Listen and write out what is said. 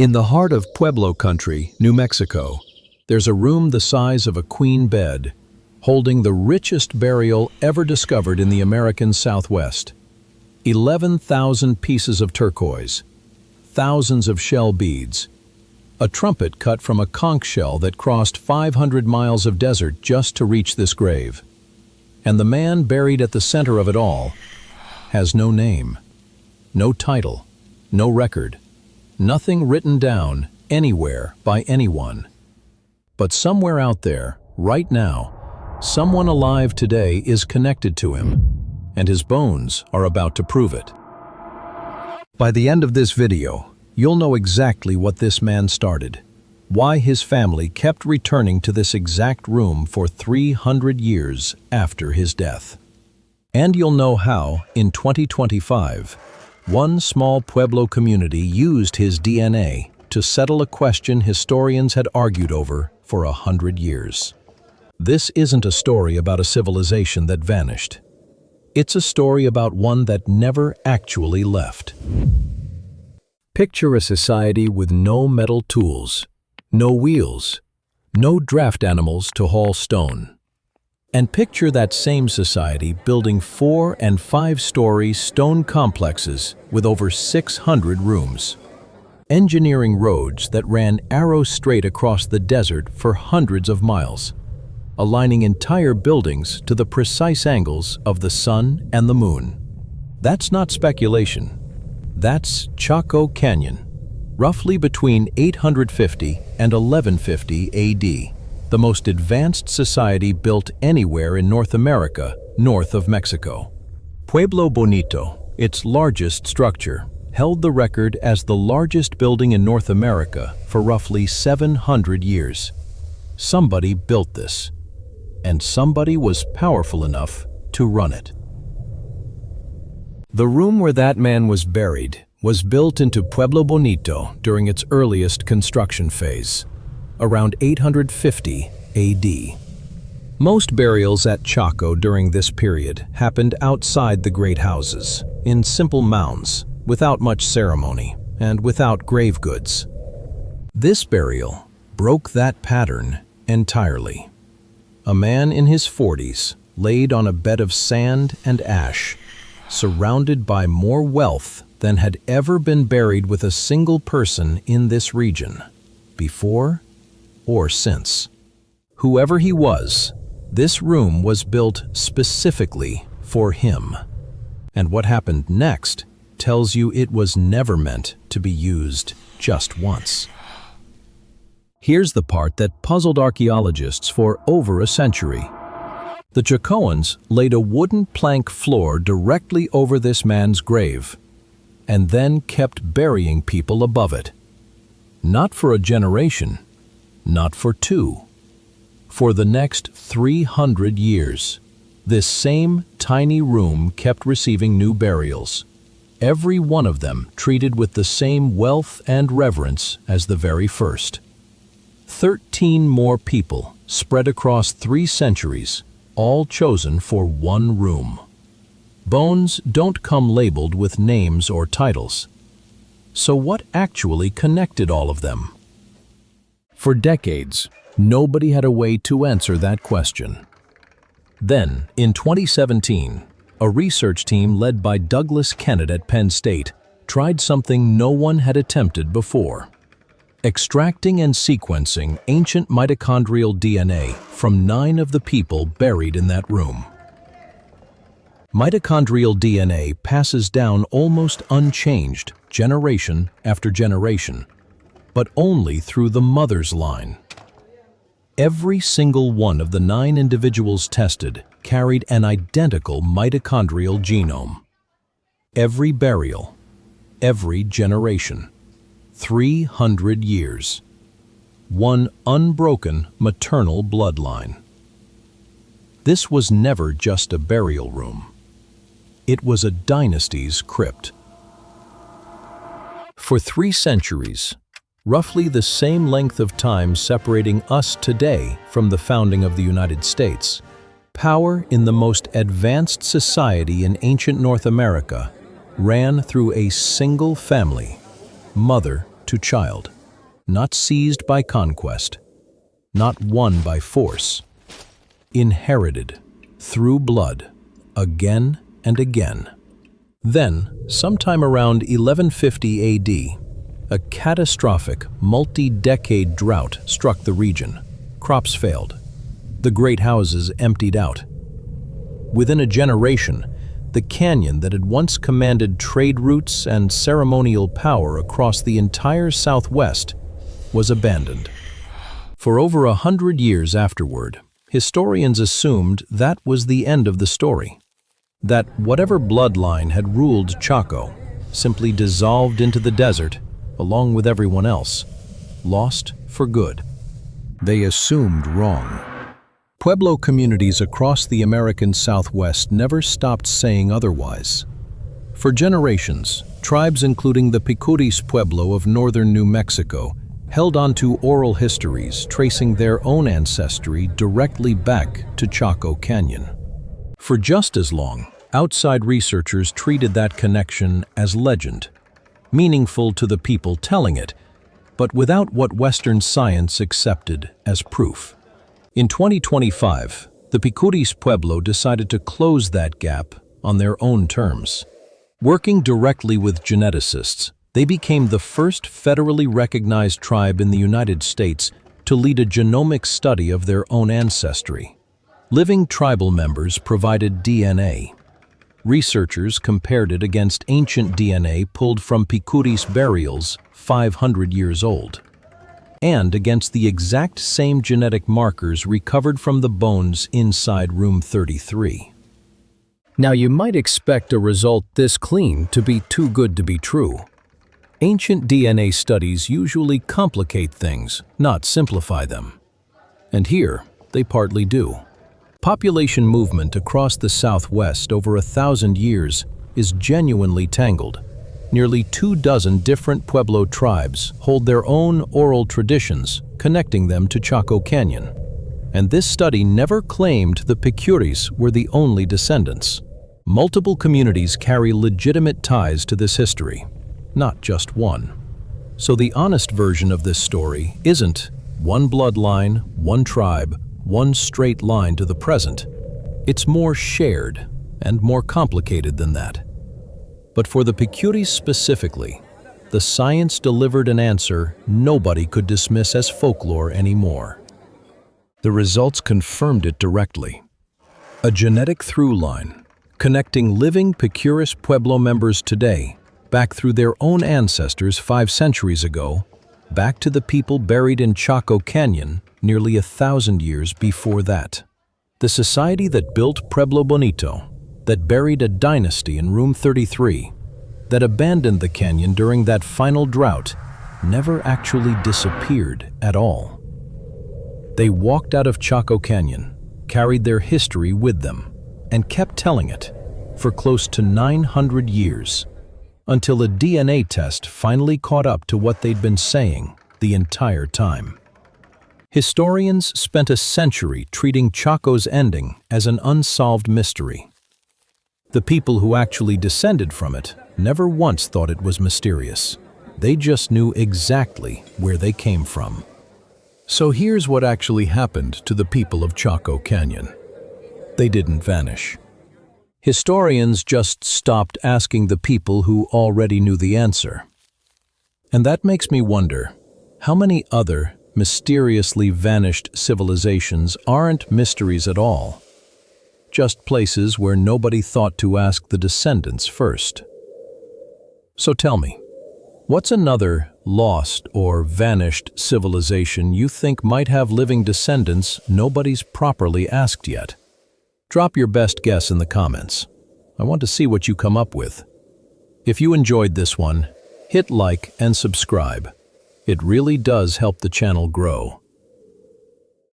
In the heart of Pueblo country, New Mexico, there's a room the size of a queen bed, holding the richest burial ever discovered in the American Southwest. 11,000 pieces of turquoise, thousands of shell beads, a trumpet cut from a conch shell that crossed 500 miles of desert just to reach this grave. And the man buried at the center of it all has no name, no title, no record, nothing written down anywhere by anyone. But somewhere out there, right now, someone alive today is connected to him, and his bones are about to prove it. By the end of this video, you'll know exactly what this man started, why his family kept returning to this exact room for 300 years after his death. And you'll know how, in 2025, one small Pueblo community used his DNA to settle a question historians had argued over for 100 years. This isn't a story about a civilization that vanished. It's a story about one that never actually left. Picture a society with no metal tools, no wheels, no draft animals to haul stone. And picture that same society building 4- and 5-story stone complexes with over 600 rooms, engineering roads that ran arrow straight across the desert for hundreds of miles, aligning entire buildings to the precise angles of the sun and the moon. That's not speculation. That's Chaco Canyon, roughly between 850 and 1150 AD, the most advanced society built anywhere in North America, north of Mexico. Pueblo Bonito, its largest structure, held the record as the largest building in North America for roughly 700 years. Somebody built this, and somebody was powerful enough to run it. The room where that man was buried was built into Pueblo Bonito during its earliest construction phase, around 850 AD. Most burials at Chaco during this period happened outside the great houses, in simple mounds, without much ceremony, and without grave goods. This burial broke that pattern entirely. A man in his 40s laid on a bed of sand and ash, surrounded by more wealth than had ever been buried with a single person in this region, before or since. Whoever he was, this room was built specifically for him. And what happened next tells you it was never meant to be used just once. Here's the part that puzzled archaeologists for over a century. The Chacoans laid a wooden plank floor directly over this man's grave, and then kept burying people above it. Not for a generation, not for 2. For the next 300 years, this same tiny room kept receiving new burials, every one of them treated with the same wealth and reverence as the very first. 13 more people spread across 3 centuries, all chosen for one room. Bones don't come labeled with names or titles. So what actually connected all of them? For decades, nobody had a way to answer that question. Then, in 2017, a research team led by Douglas Kennett at Penn State tried something no one had attempted before: extracting and sequencing ancient mitochondrial DNA from 9 of the people buried in that room. Mitochondrial DNA passes down almost unchanged generation after generation, but only through the mother's line. Every single one of the 9 individuals tested carried an identical mitochondrial genome. Every burial, every generation, 300 years. One unbroken maternal bloodline. This was never just a burial room. It was a dynasty's crypt. For 3 centuries, roughly the same length of time separating us today from the founding of the United States, power in the most advanced society in ancient North America ran through a single family, mother to child, not seized by conquest, not won by force, inherited through blood, again and again. Then, sometime around 1150 AD, a catastrophic, multi-decade drought struck the region. Crops failed. The great houses emptied out. Within a generation, the canyon that had once commanded trade routes and ceremonial power across the entire Southwest was abandoned. For over 100 years afterward, historians assumed that was the end of the story. That whatever bloodline had ruled Chaco simply dissolved into the desert along with everyone else, lost for good. They assumed wrong. Pueblo communities across the American Southwest never stopped saying otherwise. For generations, tribes including the Picuris Pueblo of northern New Mexico held on to oral histories tracing their own ancestry directly back to Chaco Canyon. For just as long, outside researchers treated that connection as legend, meaningful to the people telling it, but without what Western science accepted as proof. In 2025, the Picuris Pueblo decided to close that gap on their own terms. Working directly with geneticists, they became the first federally recognized tribe in the United States to lead a genomic study of their own ancestry. Living tribal members provided DNA. Researchers compared it against ancient DNA pulled from Picuris burials 500 years old, and against the exact same genetic markers recovered from the bones inside room 33. Now you might expect a result this clean to be too good to be true. Ancient DNA studies usually complicate things, not simplify them. And here, they partly do. Population movement across the Southwest over 1,000 years is genuinely tangled. Nearly 24 different Pueblo tribes hold their own oral traditions, connecting them to Chaco Canyon. And this study never claimed the Picuris were the only descendants. Multiple communities carry legitimate ties to this history, not just one. So the honest version of this story isn't one bloodline, one tribe, one straight line to the present. It's more shared and more complicated than that. But for the Picuris specifically, the science delivered an answer nobody could dismiss as folklore anymore. The results confirmed it directly. A genetic through line connecting living Picuris Pueblo members today back through their own ancestors 5 centuries ago, back to the people buried in Chaco Canyon nearly 1,000 years before that. The society that built Pueblo Bonito, that buried a dynasty in room 33, that abandoned the canyon during that final drought, never actually disappeared at all. They walked out of Chaco Canyon, carried their history with them, and kept telling it for close to 900 years, until a DNA test finally caught up to what they'd been saying the entire time. Historians spent a century treating Chaco's ending as an unsolved mystery. The people who actually descended from it never once thought it was mysterious. They just knew exactly where they came from. So here's what actually happened to the people of Chaco Canyon. They didn't vanish. Historians just stopped asking the people who already knew the answer. And that makes me wonder, how many other mysteriously vanished civilizations aren't mysteries at all? Just places where nobody thought to ask the descendants first. So tell me, what's another lost or vanished civilization you think might have living descendants nobody's properly asked yet? Drop your best guess in the comments. I want to see what you come up with. If you enjoyed this one, hit like and subscribe. It really does help the channel grow.